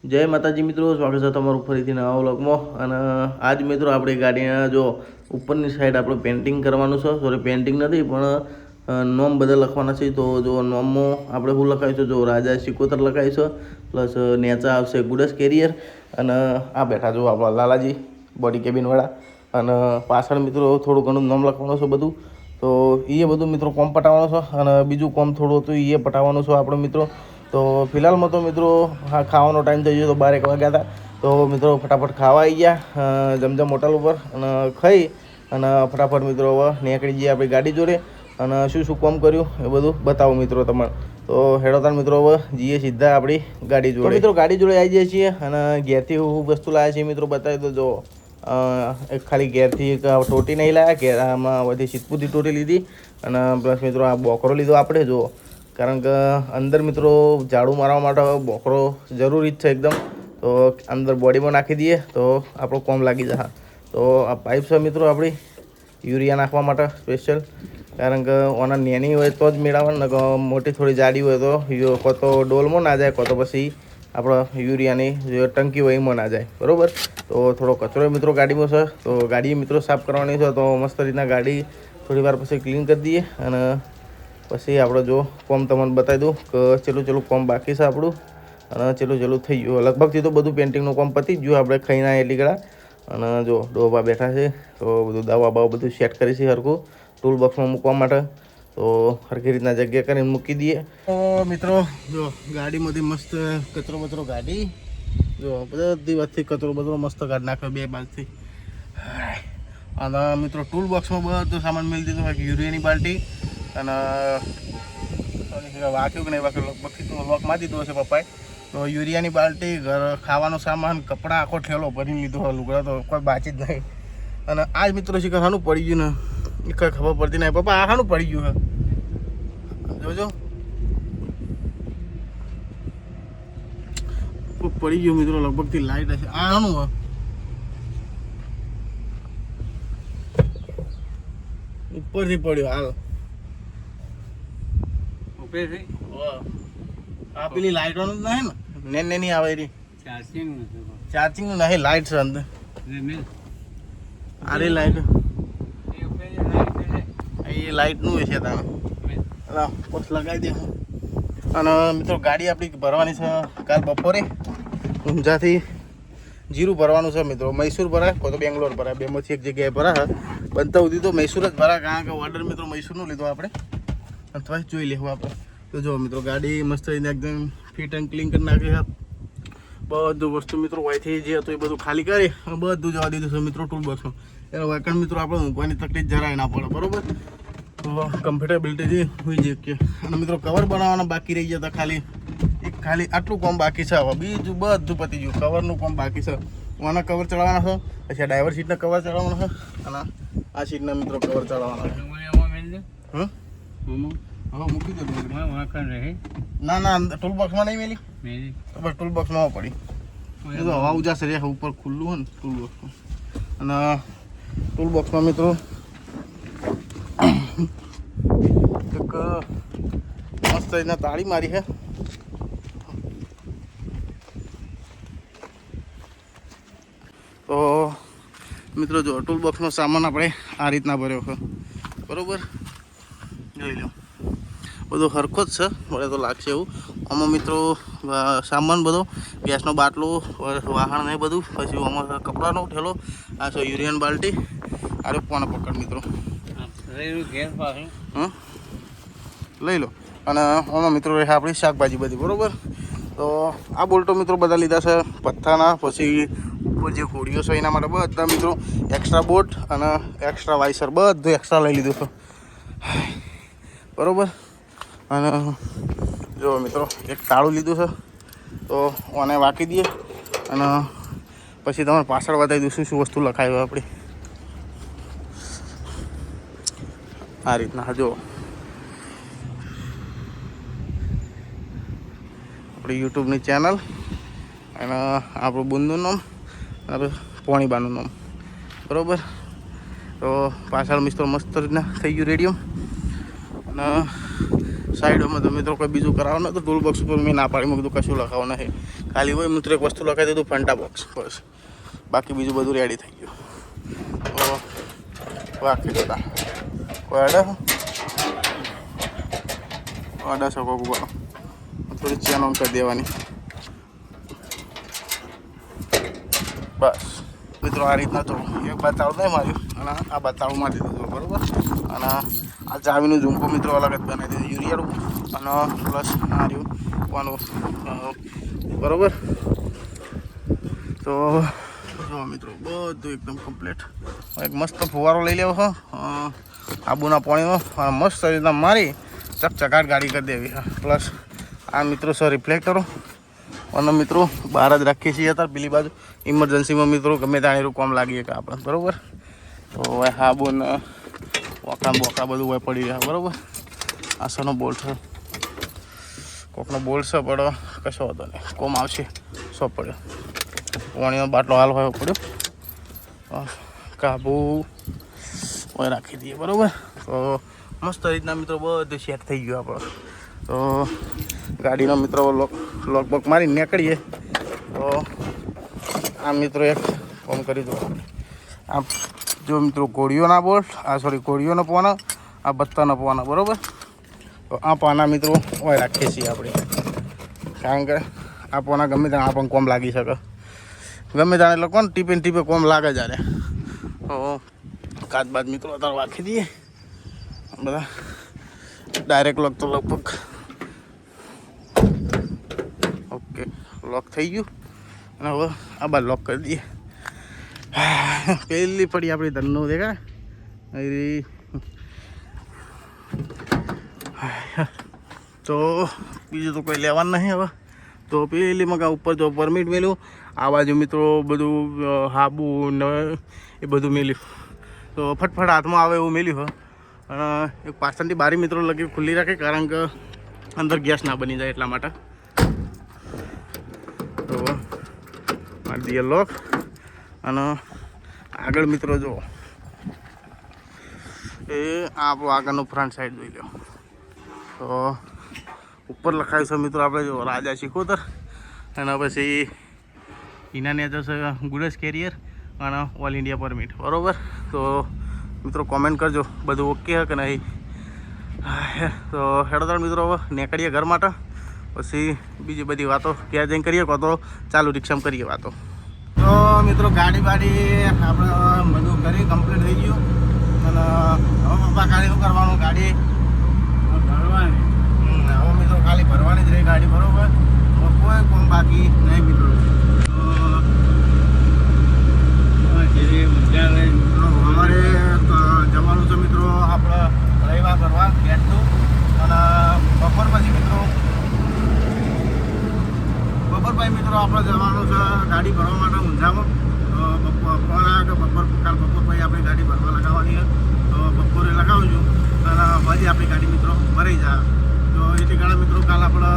જય માતાજી મિત્રો, સ્વાગત છે તમારું ફરીથી નવા વ્લોગમાં. અને આજ મિત્રો આપણે ગાડીના જો ઉપરની સાઈડ આપણે પેન્ટિંગ કરવાનું છે. સોરી, પેન્ટિંગ નથી પણ નોમ બધા લખવાના છે. તો જો નોમમાં આપણે શું લખાવીશું, જો રાજા સિકોતર લખાવીશું, પ્લસ નેચા આવશે ગુડસ કેરિયર. અને આ બેઠા જો આપણા લાલાજી બોડી કેબિનવાળા. અને પાછળ મિત્રો થોડું ઘણું નામ લખવાનું છે બધું. તો એ બધું મિત્રો કોમ પટાવવાનું છે. અને બીજું કોમ થોડું હતું એ પટાવવાનું છે આપણે મિત્રો. તો ફિલહાલમાં તો મિત્રો હા ખાવાનો ટાઈમ થઈ ગયો, તો 12 વાગ્યા હતા. તો મિત્રો ફટાફટ ખાવા આવી ગયા જમજમ હોટલ ઉપર અને ખાઈ અને ફટાફટ મિત્રો હવે નીકળી જઈએ આપણી ગાડી જોડે. અને શું શું કામ કર્યું એ બધું બતાવો મિત્રો તમારે. તો હેડોતાર મિત્રો હવે જઈએ સીધા આપણી ગાડી જોડે. મિત્રો ગાડી જોડે આવી જઈએ છીએ અને ઘેરથી હું વસ્તુ લાવ્યા છીએ મિત્રો બતાવી દો. જો એક ખાલી ઘેરથી એક ટોટી નહીં લાવ્યા, ઘેર આમાં બધી સિદ્ધપુરથી ટોટી લીધી. અને પ્લસ મિત્રો આ બોકરો લીધો આપણે. જો કારણ કે અંદર મિત્રો ઝાડુ મારવા માટે બોકરો જરૂરી જ છે એકદમ. તો અંદર બોડીમાં નાખી દઈએ તો આપણું કોમ લાગી જાય. તો આ પાઇપ છે મિત્રો આપણી યુરિયા નાખવા માટે સ્પેશિયલ. કારણ કે ઓના નેની હોય તો જ મેળવવાનું, ને મોટી થોડી જાડી હોય તો કો તો ડોલમાં ના જાય, કો તો પછી આપણે યુરિયાની જે ટંકી હોય એમાં ના જાય. બરાબર. તો થોડો કચરો મિત્રો ગાડીમાં છે, તો ગાડી મિત્રો સાફ કરવાની છે. તો મસ્ત રીતના ગાડી થોડી વાર પછી ક્લીન કરી દઈએ અને પછી આપણે જો કોમ તમને બતાવી દઉં કે ચેલું કોમ બાકી છે આપણું. અને ચેલું થઈ ગયું લગભગથી. તો બધું પેન્ટિંગનું કોમ પતી જ ગયું. આપણે ખાઈને આવ્યા એટલી ગળા. અને જો ડોબા બેઠા છે, તો બધું દવા બવા બધું સેટ કરી છે હરખું ટૂલ બોક્સમાં મૂકવા માટે. તો હરખી રીતના જગ્યા કરીને મૂકી દઈએ. તો મિત્રો જો ગાડીમાંથી મસ્ત કચરો બચરો ગાડી જો બધી વાતથી કચરો બચરો મસ્ત કાઢી નાખ્યો બે બાજુથી. અને મિત્રો ટૂલ બોક્સમાં બધો સામાન મેળવી દીધો હોય. યુરિયાની બાલ્ટી અને વાક્યું કે નહીં વાક્યું લગભગથી તો લોક મારી દીધો હશે પપ્પાએ. તો યુરિયાની બાલ્ટી, ઘર ખાવાનો સામાન, કપડાં, આખો ઠેલો ભરીને લીધો હોય. લુગડા તો કોઈ બાચી જ નહીં. અને આ જ મિત્રો શીખર શાનું પડી ગયું ને એ કંઈ ખબર પડતી નહીં. પપ્પા આ શાનું પડી ગયું હે જોજો. પડી ગયું મિત્રો લગભગથી લાઈટ હશે. આ શાનું હે ઉપરથી પડ્યો હાલ. આ પેલી લાઈટોનું જ નહીં ને નેની આવે એની ચાર્જિંગનું નહીં, લાઈટ છે અંદર. અરે લાઈટ એ લાઈટનું છે તમે બસ લગાવી દે. અને મિત્રો ગાડી આપણી ભરવાની છે કાલ બપોરે. ઊંઝાથી જીરું ભરવાનું છે મિત્રો. મૈસૂર ભરાય કો તો બેંગ્લોર ભરાય, બેમાંથી એક જગ્યાએ ભરાય. બનતા સુધી તો મૈસૂર જ ભરાય, કારણ કે ઓર્ડર મિત્રો મૈસૂરનું લીધો આપણે. અથવા જોઈ લેવું આપણે. તો જો મિત્રો ગાડી મસ્ત રહીને એકદમ ફિટ એન્ડ ક્લીન કરી નાખી છે. બધું વસ્તુ મિત્રો વાયથી જે હતું એ બધું ખાલી કરી બધું જવા દીધું છે મિત્રો ટૂલ બોક્સમાં. એનો વાયકણ મિત્રો આપણે ઊંઘવાની તકલીફ જરાય ના પડે. બરાબર. તો કમ્ફર્ટેબિલિટી હોઈ જઈએ કે. અને મિત્રો કવર બનાવવાના બાકી રહી ગયા હતા. ખાલી આટલું કોમ બાકી છે. હવે બીજું બધું પતી ગયું. કવરનું કોમ બાકી છે. આના કવર ચડાવવાના છે, પછી ડ્રાઈવર સીટના કવર ચડાવવાના છે, અને આ સીટના મિત્રો કવર ચડાવવાના છે. હા હવે મૂકી દો. ના ટૂલ બોક્સમાં નહીં મેલી તો બસ ટૂલ બોક્સમાં પડી. એ તો હવા ઉજાસ રહે ઉપર ખુલ્લું હોય ને ટૂલ બોક્સમાં. અને ટૂલ બોક્સમાં મિત્રો એક મસ્ત રીતના તાળી મારી છે. તો મિત્રો જો ટૂલ બોક્સનો સામાન આપણે આ રીતના ભર્યો છે. બરાબર. જોઈ લો બધો હરખો જ છે, મને તો લાગશે એવું. આમાં મિત્રો સામાન બધો ગેસનો બાટલો, વાહણ ને બધું, પછી આમાં કપડાનો ઠેલો, આ છે યુરિયન બાલ્ટી. અરે કોને પકડ મિત્રો હા લઈ લો. અને આમાં મિત્રો રહે આપણી શાકભાજી બધી. બરાબર. તો આ બોલ્ટો મિત્રો બધા લીધા છે પથ્થાના. પછી ઉપર જે હોડીઓ છે એના માટે બધા મિત્રો એક્સ્ટ્રા બોટ અને એક્સ્ટ્રા વાઇસર બધું એક્સ્ટ્રા લઈ લીધું છે. બરાબર. અને જો મિત્રો એક તાળું લીધું છે, તો ઓને વાંકી દઈએ અને પછી તમારે પાછળ બતાવી દઉં શું વસ્તુ લખાયું આપણી. આ રીતના જો આપણી યુટ્યુબની ચેનલ અને આપણું બુંદનું નામ, આપણે પોણીબાનું નામ. બરાબર. તો પાછળ મિત્રો મસ્ત રીતના થઈ ગયું રેડિયમ. અને સાઈડમાં તો મિત્રો કોઈ બીજું કરાવો ને તો ટૂલ બોક્સ ઉપર મેં ના પાડી મેં કીધું કશું લખાવો નહીં, ખાલી હોય મિત્રો એક વસ્તુ લખાવી દીધું ફંટા બોક્સ બસ, બાકી બીજું બધું રેડી થઈ ગયું. તો બાકી બધા કોઈ અડા શકો ઉપર થોડી ચેન ઓન કરી દેવાની બસ. મિત્રો આ રીતના તો એક બતાવું નહીં માર્યું અને આ બતાવું મારી દીધું બરાબર. અને આ ચાવીનું ઝુમકો મિત્રો અલગ જ બનાવી દીધું યુરિયાળું અને પ્લસ આ રહ્યું વાનું બરાબર. તો જો મિત્રો બધું એકદમ કમ્પ્લીટ. એક મસ્ત ફુવારો લઈ લેવો હો આબુના પાણીનો મસ્ત રીતના મારી ચકચકાટ ગાડી કરી દેવી હા. પ્લસ આ મિત્રો સર રિફ્લેક્ટરો અને મિત્રો બહાર જ રાખીએ છીએ અત્યારે પેલી બાજુ ઇમરજન્સીમાં મિત્રો ગમે ત્યાં એવું કામ લાગીએ કે આપણે બરાબર. તો હવે હાબુ ને વોકડા બોકડા બધું હોય પડી રહ્યા બરાબર. આ સનો બોલ્ટ છે કોકનો બોલ્ટ છે પડો કશો હતો નહીં કોમ આવશે સો પડ્યો પાણીનો બાટલો હાલ હોય પડ્યો કાબુ હોય રાખી દઈએ બરાબર. તો મસ્ત રીતના મિત્રો બધું સેટ થઈ ગયું આપણે. તો ગાડીનો મિત્રો લોક બોક મારીને નીકળીએ. તો આ મિત્રો એક ફોન કરી દો આપણે આ જો મિત્રો કોળીઓના બોલ્ટ આ સોરી કોળીઓનો પાના આ બત્તાનો પાના બરાબર. તો આ પાના મિત્રો હોય રાખીએ છીએ આપણે કારણ કે આ પાના ગમે ત્યાં આપણને કોમ લાગી શકે ગમે ત્યાં એટલે કોણ ટીપે ને ટીપે કોમ લાગે જ્યારે. તો કાચ બાદ મિત્રો અત્યારે રાખી દઈએ બધા ડાયરેક્ટ લોક તો લગભગ ઓકે લોક થઈ ગયું અને હવે આ બાદ લોક કરી દઈએ. પહેલી પડી આપણી ધનનો દેખા તો બીજું તો કોઈ લેવાનું નહીં હવે. તો પેલી મગા ઉપર જો પરમિટ મેલ્યું આ બાજુ મિત્રો બધું હાબુ ને એ બધું મેલ્યું તો ફટફટ હાથમાં આવે એવું મેલ્યું હોય. અને એક પાછળથી બારી મિત્રો લગી ખુલ્લી રાખે કારણ કે અંદર ગેસ ના બની જાય એટલા માટે. તો મારી દઈએ લોક અને આગળ મિત્રો જો એ આપણો આગળનો ફ્રન્ટ સાઈડ જોઈ લો. તો ઉપર લખાયું છે મિત્રો આપણે જો રાજા શિકોતર અને પછી એના નેચર છે ગુડસ કેરિયર અને ઓલ ઇન્ડિયા પરમિટ બરાબર. તો મિત્રો કોમેન્ટ કરજો બધું ઓકે હે કે નહીં. તો હેડોદાર મિત્રો હવે નીકળીએ ઘર માટે પછી બીજી બધી વાતો ક્યાં જઈને કરીએ કહો તો ચાલુ રિક્ષામાં કરીએ વાતો. તો મિત્રો ગાડી બાડી આપણે બધું કરી કમ્પ્લીટ થઈ ગયું અને હવે પપ્પા ખાલી શું કરવાનું ગાડી ભરવાની હવે મિત્રો ખાલી ભરવાની જ રહી ગાડી બરાબર. કોઈ કોમ બાકી નહીં મિત્રો. અમારે જવાનું છે મિત્રો આપણે રવિવાર ભરવા ગેટનું અને બપોર પછી મિત્રો આપણે જવાનું છે ગાડી ભરવા માટે ઊંઝામાં. તો ફોન આવે કે બપોર પછી આપણે ગાડી ભરવા લગાવવાની છે તો બપોરે લગાવજો અને પછી આપણી ગાડી મિત્રો ભરાઈ જાય. તો એ ઠેકાણે મિત્રો કાલ આપણે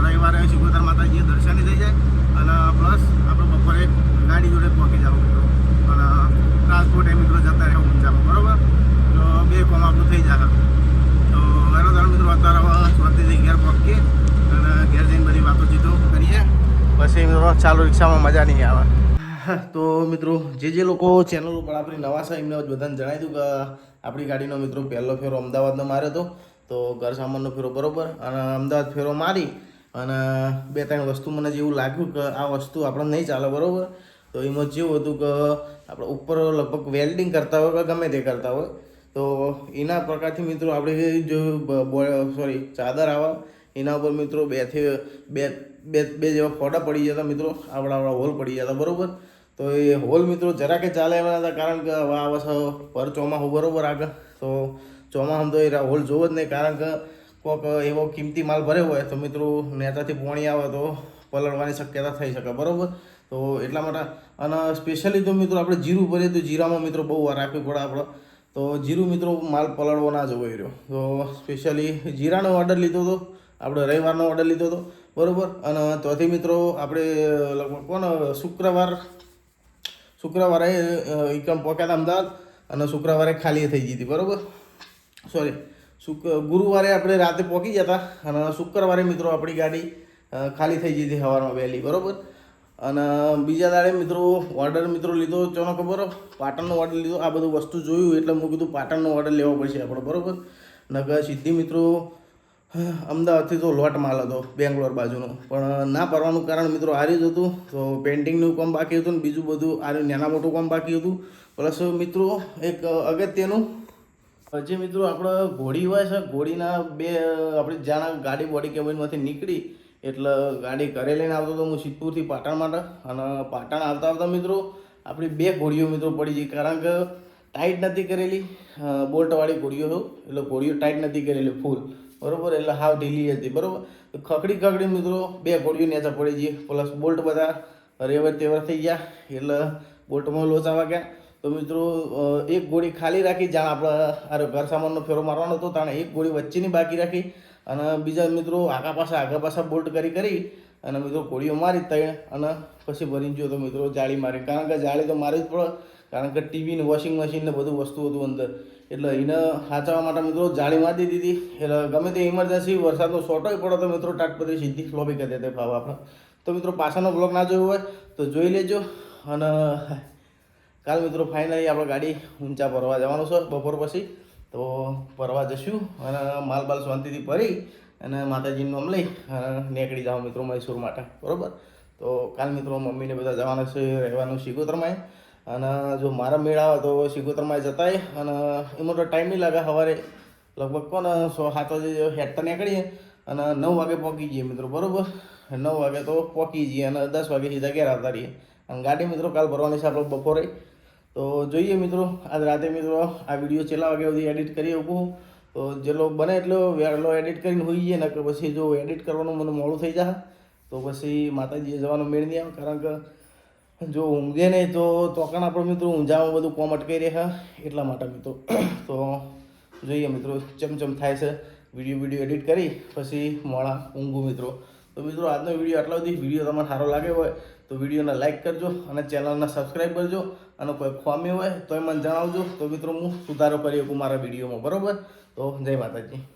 રવિવારે શિકોતર માતાજીએ દર્શને થઈ જાય અને પ્લસ આપણે બપોરે ગાડી જોડે પહોંચી જાવ મિત્રો અને ટ્રાન્સપોર્ટ એ મિત્રો જતા રહે ઊંઝામાં બરાબર. તો બે કોમ આપણું થઈ જાય. તો એનો મિત્રો અત્યારે હવે સ્વાતિથી ઘેર પહોંચીએ અને ઘેર જઈને બધી વાતો ચીતો કરીએ પછી મિત્રો ચાલુ રિક્ષામાં મજા નહીં આવે. તો મિત્રો જે લોકો ચેનલ ઉપર આપણી નવા છે એમને બધાને જણાવી દઉં કે આપણી ગાડીનો મિત્રો પહેલો ફેરો અમદાવાદનો માર્યો હતો. તો ઘર સામાનનો ફેરો બરાબર અને અમદાવાદ ફેરો મારી અને 2-3 વસ્તુ મને જેવું લાગ્યું કે આ વસ્તુ આપણે નહીં ચાલે બરાબર. તો એમાં જેવું હતું કે આપણે ઉપર લગભગ વેલ્ડિંગ કરતા હોય કે ગમે તે કરતા હોય તો એના પ્રકારથી મિત્રો આપણે જો સોરી ચાદર આવે એના ઉપર મિત્રો બે જેવા ફોટા પડી જતા મિત્રો આપણા હોલ પડી જતા બરાબર. તો એ હોલ મિત્રો જરા કે ચાલે એવા હતા કારણ કે હવે આ વર્ષ પર ચોમાસું બરાબર આગળ તો ચોમાસામાં તો એ હોલ જોવો જ નહીં કારણ કે કોઈક એવો કિંમતી માલ ભર્યો હોય તો મિત્રો નેતાથી પોણી આવે તો પલળવાની શક્યતા થઈ શકે બરાબર. તો એટલા માટે અને સ્પેશિયલી તો મિત્રો આપણે જીરું ભરીએ તો જીરામાં મિત્રો બહુ વાર રાખવી પડે આપણે. તો જીરું મિત્રો માલ પલળવો ના જવો રહ્યો. તો સ્પેશિયલી જીરાનો ઓર્ડર લીધો હતો આપણે રવિવારનો ઓર્ડર લીધો હતો બરાબર. અને ત્યાંથી મિત્રો આપણે લગભગ કોણ શુક્રવારે એકમ પહોંચ્યા હતા અમદાવાદ અને શુક્રવારે ખાલી થઈ ગઈ હતી બરાબર. સોરી ગુરુવારે આપણે રાતે પહોંચી જતા અને શુક્રવારે મિત્રો આપણી ગાડી ખાલી થઈ જતી સવારમાં વહેલી, બરાબર. અને બીજા દાડે મિત્રો ઓર્ડર મિત્રો લીધો, ચોનો ખબર પાટણનો ઓર્ડર લીધો. આ બધું વસ્તુ જોયું એટલે મેં કીધું પાટણનો ઓર્ડર લેવો પડશે આપણો, બરાબર. નકર સીધી મિત્રો અમદાવાદથી તો લોટ માલ હતો બેંગ્લોર બાજુનો, પણ ના ભરવાનું કારણ મિત્રો આર્યું જ હતું. તો પેન્ટિંગનું કામ બાકી હતું ને બીજું બધું આર્યું નાના મોટું કામ બાકી હતું. પ્લસ મિત્રો એક અગત્યનું જે મિત્રો આપણે ઘોડી હોય છે, ઘોડીના બે આપણી જાણે ગાડી બોડી કેબિનમાંથી નીકળી એટલે ગાડી ઘરે લઈને આવતો હતો હું સિદ્ધપુરથી પાટણ માટે. અને પાટણ આવતા આવતા મિત્રો આપણી બે ઘોડીઓ મિત્રો પડી ગઈ, કારણ કે ટાઈટ નથી કરેલી, બોલ્ટવાળી ઘોડીઓ હતો એટલે ઘોડીઓ ટાઈટ નથી કરેલી ફૂલ, બરાબર. એટલે હાવ ઢીલી હતી, બરાબર. ખકડી મિત્રો બે ઘોડીઓ નેચા પડી ગઈ. પ્લસ બોલ્ટ બધા રેવર તેવર થઈ ગયા એટલે બોલ્ટમાં લોચા વાગ્યા. તો મિત્રો એક ગોળી ખાલી રાખી, જાણ આપણે ઘર સામાનનો ફેરો મારવાનો હતો તાણે એક ગોળી વચ્ચેની બાકી રાખી અને બીજા મિત્રો આગા પાછા બોલ્ટ કરી અને મિત્રો ગોળીઓ મારી તૈણ અને પછી ભરીને ગયો તો મિત્રો જાળી મારી, કારણ કે જાળી તો મારવી જ પડે, કારણ કે ટીવી ને વોશિંગ મશીન ને બધું વસ્તુ હતું અંદર, એટલે એને સાચવવા માટે મિત્રો જાળી મારી દીધી. એટલે ગમે તે ઇમરજન્સી વરસાદનો શોર્ટોય પડે તો મિત્રો તાટપત્રી સીધી ફ્લોપી કરી દેતા ભાવ આપણે. તો મિત્રો પાછળનો બ્લોગ ના જોયો હોય તો જોઈ લેજો. અને કાલ મિત્રો ફાઇનલી આપણે ગાડી ઊંચા ભરવા જવાનું છે બપોર પછી, તો ભરવા જશું અને માલ બાલ શાંતિથી ભરી અને માતાજીનું નામ લઈ નીકળી જાઓ મિત્રો મૈસૂર માટે, બરાબર. તો કાલ મિત્રો મમ્મીને બધા જવાના છે રહેવાનું સિકોતરમાં, અને જો મારા મેળ આવે તો સિકોતરમાં જતાય અને એમાં તો ટાઈમ નહીં લાગે. સવારે લગભગ કોને 6-7 વાગે હેડતા નીકળીએ અને 9 વાગે પહોંચી જઈએ મિત્રો, બરાબર. 9 વાગે તો પહોંચી જઈએ અને 10 વાગે સીધા ઘેર આવતા રહીએ. અને ગાડી મિત્રો કાલ ભરવાની છે આપણે બપોરે. તો જોઈએ મિત્રો આજ રાતે મિત્રો આ વિડીયો છેલ્લા વાગ્યા સુધી એડિટ કરી શકું, તો જેટલો બને એટલો વહેલો એડિટ કરીને હોઈ જઈએ ને, કે પછી જો એડિટ કરવાનું મને મોડું થઈ જાય તો પછી માતાજીએ જવાનો મેળ નહીં આવે, કારણ કે જો ઊંઘે નહીં તો તોકણ આપણે મિત્રો ઊંઝામાં બધું કોમ અટકાઈ રહ્યા એટલા માટે મિત્રો. તો જોઈએ મિત્રો ચમચમ થાય છે વિડીયો એડિટ કરી પછી મોડા ઊંઘું મિત્રો. તો મિત્રો આજનો વિડીયો આટલા સુધી. વિડીયો તમારે સારો લાગે હોય તો વિડીયોને લાઇક કરજો અને ચેનલને સબસ્ક્રાઈબ કરજો, અને કોઈ ખામી હોય તો મને જણાવજો, તો મિત્રો હું સુધારો કરી શકું મારા વિડીયોમાં, બરાબર. તો જય માતાજી.